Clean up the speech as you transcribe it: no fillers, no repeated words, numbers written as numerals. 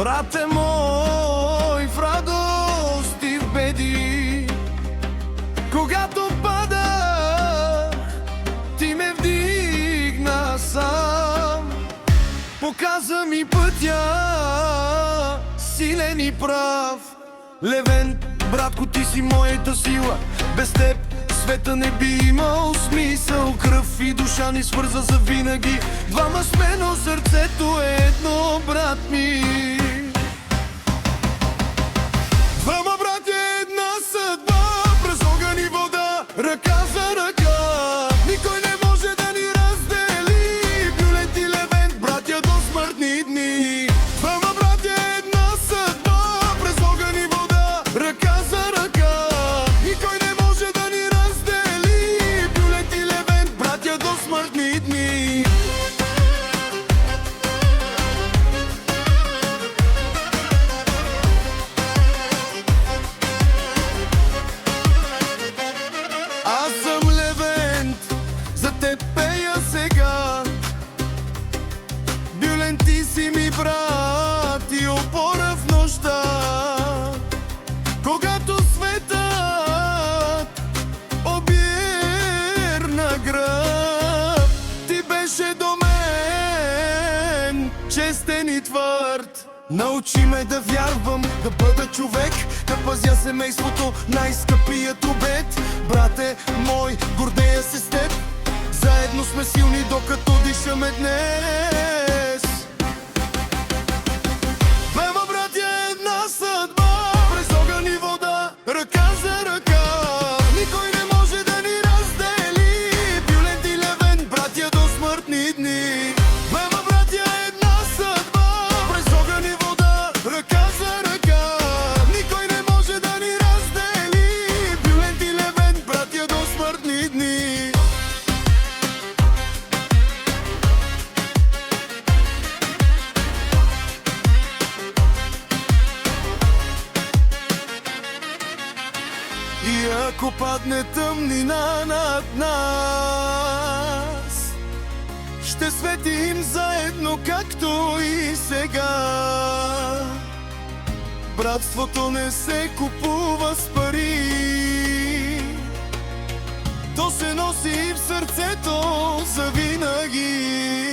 Брате мой, в радост и в беди, когато падах, ти ме вдигна сам. Показа ми пътя, силен и прав. Левент, братко, ти си моята сила. Без теб света не би имал смисъл. Кръв и душа ни свърза за винаги. Двама сме, но сърцето е едно, брат ми. Двама братя, една съдба, през огън и вода, ръка за ръка. Никой не може да ни раздели. Бюлет и Левент, братя до смъртни дни. Двама братя, една съдба, през огън и вода, ръка за ръка. Никой не може да ни раздели. Бюлет и Левент, братя до смъртни дни. Аз съм Левент, за теб пея сега. Бюлен, ти си ми брат и опора в нощта. Когато светът обирна гръб, ти беше до мен, честен и твърд. Научи ме да вярвам, да бъда човек, да пазя семейството, най-скъпият обет. Брате мой, гордея се с теб, заедно сме силни, докато дишаме днес. Двама братя, една съдба, през огън и вода, ръка за ръка. Никой не може да ни раздели. Бюлет и Левент, братя до смъртни дни. Двама братя, една съдба, през огън и вода, ръка за ръка. Никой не може да ни раздели. Бюлет и Левент, братя до смъртни дни. И ако падне тъмнина над нас, ще светим заедно, както и сега. Братството не се купува с пари, то се носи в сърцето завинаги.